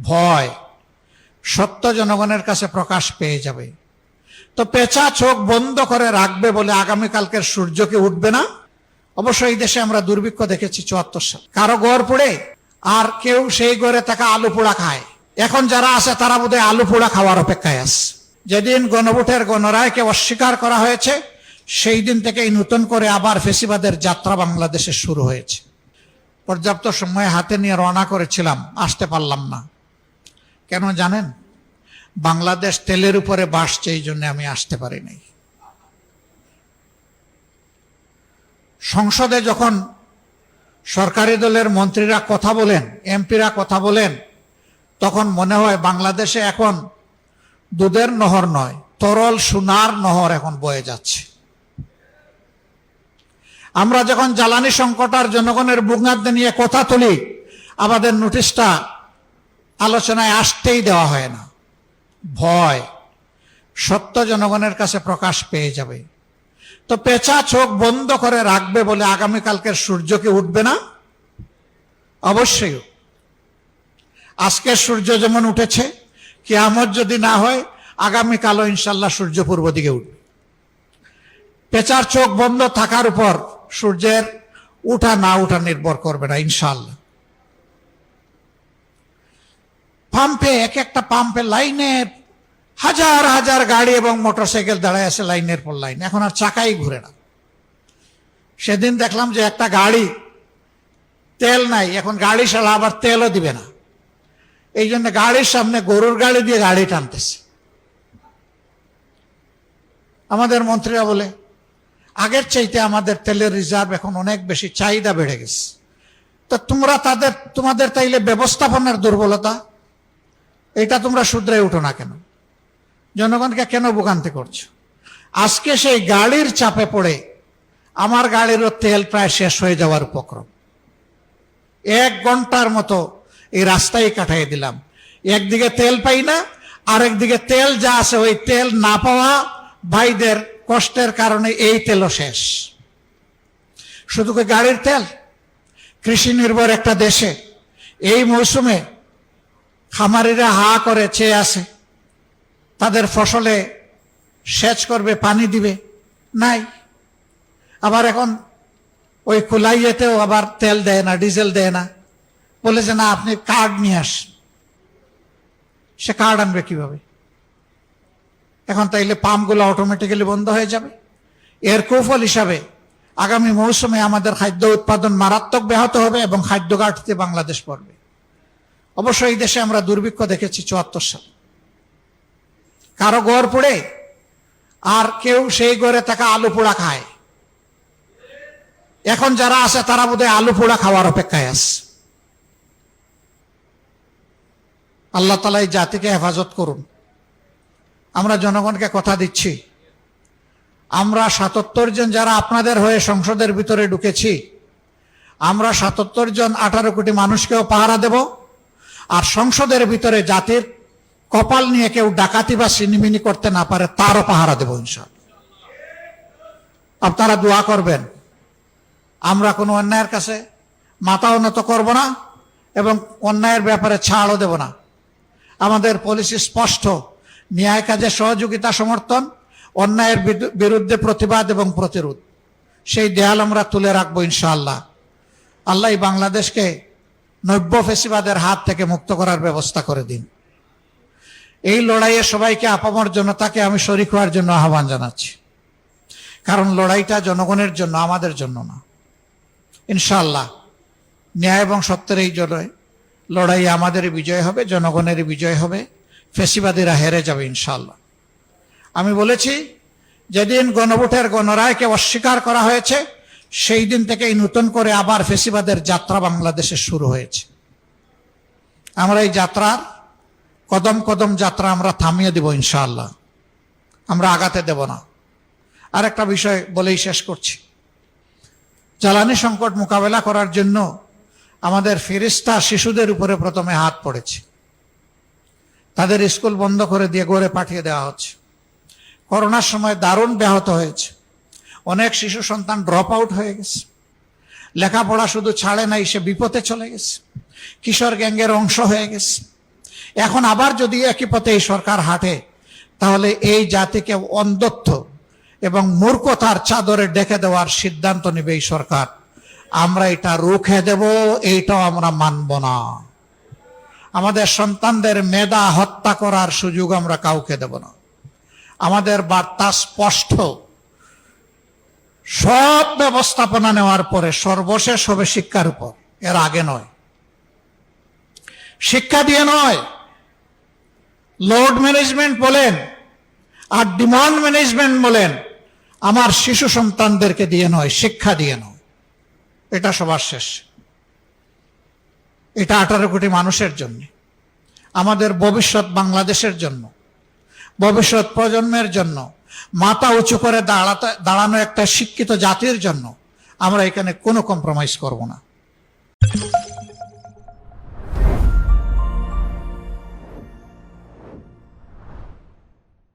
ভয় সত্য জনগণের কাছে প্রকাশ পেয়ে যাবে। তো পেঁচা চোখ বন্ধ করে রাখবে বলে আগামীকালকের সূর্যকে উঠবে না। অবশ্য এই দেশে আমরা দুর্ভিক্ষ দেখেছি 74 সাল, কারো গড় পড়ে আর কেউ সেই গড়ে থাকা আলু পোড়া খায়। এখন যারা আছে তারা বোধহয় আলু পোড়া খাওয়ার অপেক্ষায় আছে। যেদিন গণভোটের গণরায়কে অস্বীকার করা হয়েছে সেই দিন থেকেই নতুন করে আবার ফেসিবাদের যাত্রা বাংলাদেশে শুরু হয়েছে। পর্যাপ্ত সময় হাতে নিয়ে রওনা করেছিলাম, আসতে পারলাম না। কেন জানেন? বাংলাদেশ তেলের উপরে বাসছে, এই জন্য আমি আসতে পারি নাই। সংসদে যখন সরকারি দলের মন্ত্রীরা কথা বলেন, এমপিরা কথা বলেন, তখন মনে হয় বাংলাদেশে এখন দুধের নহর নয়, তরল সোনার নহর এখন বয়ে যাচ্ছে। আমরা যখন জ্বালানি সংকট আর জনগণের ভোগান্তি নিয়ে কথা তুলি, আমাদের নোটিশটা আলোচনায় আসতেই দেওয়া হয় না। ভয় সত্য জনগণের কাছে প্রকাশ পেয়ে যাবে। তো পেঁচা চোখ বন্ধ করে রাখবে বলে আগামীকালকের সূর্যকে উঠবে না? অবশ্যই। আজকের সূর্য যেমন উঠেছে, কিয়ামত যদি না হয় আগামীকালও ইনশাল্লাহ সূর্য পূর্ব দিকে উঠবে। পেঁচার চোখ বন্ধ থাকার উপর সূর্যের উঠা না উঠা নির্ভর করবে না ইনশাল্লাহ। পাম্পে, এক একটা পাম্পে লাইনের হাজার হাজার গাড়ি এবং মোটরসাইকেল দাঁড়ায় আছে লাইনের পর লাইন, এখন আর চাকাই ঘুরে না। সেদিন দেখলাম যে একটা গাড়ি তেল নাই, এখন গাড়ি সালা আবার তেলও দিবে না, এই জন্য গাড়ির সামনে গরুর গাড়ি দিয়ে গাড়ি টানতেছে। আমাদের মন্ত্রীরা বলে আগের চাইতে আমাদের তেলের রিজার্ভ এখন অনেক বেশি, চাহিদা বেড়ে গেছে। তো তোমাদের তাইলে ব্যবস্থাপনার দুর্বলতা, এটা তোমরা শুধরে উঠো না কেন? জনগণকে কেন ভোগান্তি করছো? আজকে সেই গাড়ির চাপে পড়ে আমার গাড়িরও তেল প্রায় শেষ হয়ে যাওয়ার উপক্রম। 1 ঘন্টার মতো এই রাস্তায় কাটাই দিলাম, একদিকে তেল পাই না, আরেকদিকে তেল যা আছে ওই তেল না পাওয়া ভাইদের কষ্টের কারণে এই তেলও শেষ। শুধু কি গাড়ির তেল? কৃষি নির্ভর একটা দেশে এই মৌসুমে খামারিরা হা করে চেয়ে আছে, তাদের ফসলে সেচ করবে, পানি দিবে, নাই। আবার এখন ওই কুলাইয়েতেও আবার তেল দেয় না, ডিজেল দেয় না, বলে যে না আপনি কার্ড নিয়ে আসেন। সে কার্ড আনবে কিভাবে? এখন তাইলে পাম্পগুলো অটোমেটিক্যালি বন্ধ হয়ে যাবে। এর কুফল হিসাবে আগামী মৌসুমে আমাদের খাদ্য উৎপাদন মারাত্মক ব্যাহত হবে এবং খাদ্য ঘাটতিতে বাংলাদেশ পড়বে। অবশ্য এই দেশে আমরা দুর্ভিক্ষ দেখেছি 74 সাল, কারো গড় পড়ে আর কেউ সেই গড়ে থাকা আলু পোড়া খায়। এখন যারা আছে তারা বোধহয় আলু পোড়া খাওয়ার অপেক্ষায় আছে। আল্লাহ তাআলা এই জাতিকে হেফাজত করুন। আমরা জনগণকে কথা দিচ্ছি, আমরা 77 জন যারা আপনাদের হয়ে সংসদের ভিতরে ঢুকেছি, আমরা 77 জন 18 কোটি মানুষকেও পাহারা দেব। আর সংসদের ভিতরে জাতির কপাল নিয়ে কেউ ডাকাতি বা সিনিমিনি করতে না পারে তারও পাহারা দেব ইনশাআল্লাহ। আপনারা দোয়া করবেন। আমরা কোনো অন্যায়ের কাছে মাথা উন্নত করব না এবং অন্যায়ের ব্যাপারে ছাড়ও দেব না। আমাদের পলিসি স্পষ্ট, ন্যায় কাজে সহযোগিতা সমর্থন, অন্যায়ের বিরুদ্ধে প্রতিবাদ এবং প্রতিরোধ, সেই দেয়াল আমরা তুলে রাখবো ইনশাআল্লাহ। আল্লাহ বাংলাদেশকে নব্য ফেসিবাদের হাত থেকে মুক্ত করার ব্যবস্থা করে দিন। এই লড়াইয়ে সবাইকে, আপামর জনতাকে আমি শরীক হওয়ার জন্য আহ্বান জানাচ্ছি, কারণ লড়াইটা জনগণের জন্য, আমাদের জন্য না। ইনশাআল্লাহ ন্যায় এবং সত্যের এই লড়াই আমাদেরই বিজয় হবে, জনগণেরই বিজয় হবে, ফেসিবাদীরা হেরে যাবে ইনশাআল্লাহ। আমি বলেছি যেদিন গণভোটের গণরায়কে অস্বীকার করা হয়েছে সেই দিন থেকেই নতুন করে আবার ফেসিবাদের যাত্রা বাংলাদেশে শুরু হয়েছে। আমরা এই যাত্রার কদম কদম যাত্রা আমরা থামিয়ে দেব ইনশাআল্লাহ, আমরা আগাতে দেব না। আর একটা বিষয় বলেই শেষ করছি, জ্বালানি সংকট মোকাবেলা করার জন্য আমাদের ফেরেশতা শিশুদের উপরে প্রথমে হাত পড়েছে, তাদের স্কুল বন্ধ করে দিয়ে গড়ে পাঠিয়ে দেওয়া হচ্ছে। করোনার সময় দারুণ ব্যাহত হয়েছে, অনেক শিশু সন্তান ড্রপ আউট হয়ে গেছে, লেখাপড়া শুধু ছাড়ে নাই, সে বিপথে চলে গেছে, কিশোর গ্যাংয়ের অংশ হয়ে গেছে। এখন আবার যদি একই পথে এই সরকার হাঁটে, তাহলে এই জাতিকে অন্ধত্ব এবং মূর্খতার চাদরে ডেকে দেওয়ার সিদ্ধান্ত নেবে এই সরকার। আমরা এটা রুখে দেব, এইটাও আমরা মানব না। আমাদের সন্তানদের মেধা হত্যা করার সুযোগ আমরা কাউকে দেব না। আমাদের বার্তা স্পষ্ট, সব ব্যবস্থাপনা নেওয়ার পরে সর্বশেষ হবে শিক্ষার উপর, এর আগে নয়। শিক্ষা দিয়ে নয়, লোড ম্যানেজমেন্ট বলেন আর ডিমান্ড ম্যানেজমেন্ট বলেন, আমার শিশু সন্তানদেরকে দিয়ে নয়, শিক্ষা দিয়ে নয়। এটা সবার শেষ। এটা 18 কোটি মানুষের জন্য, আমাদের ভবিষ্যৎ বাংলাদেশের জন্য, ভবিষ্যৎ প্রজন্মের জন্য, মাথা উঁচু করে দাঁড়ানো একটা শিক্ষিত জাতির জন্য আমরা এখানে কোনো কম্প্রোমাইজ করব না।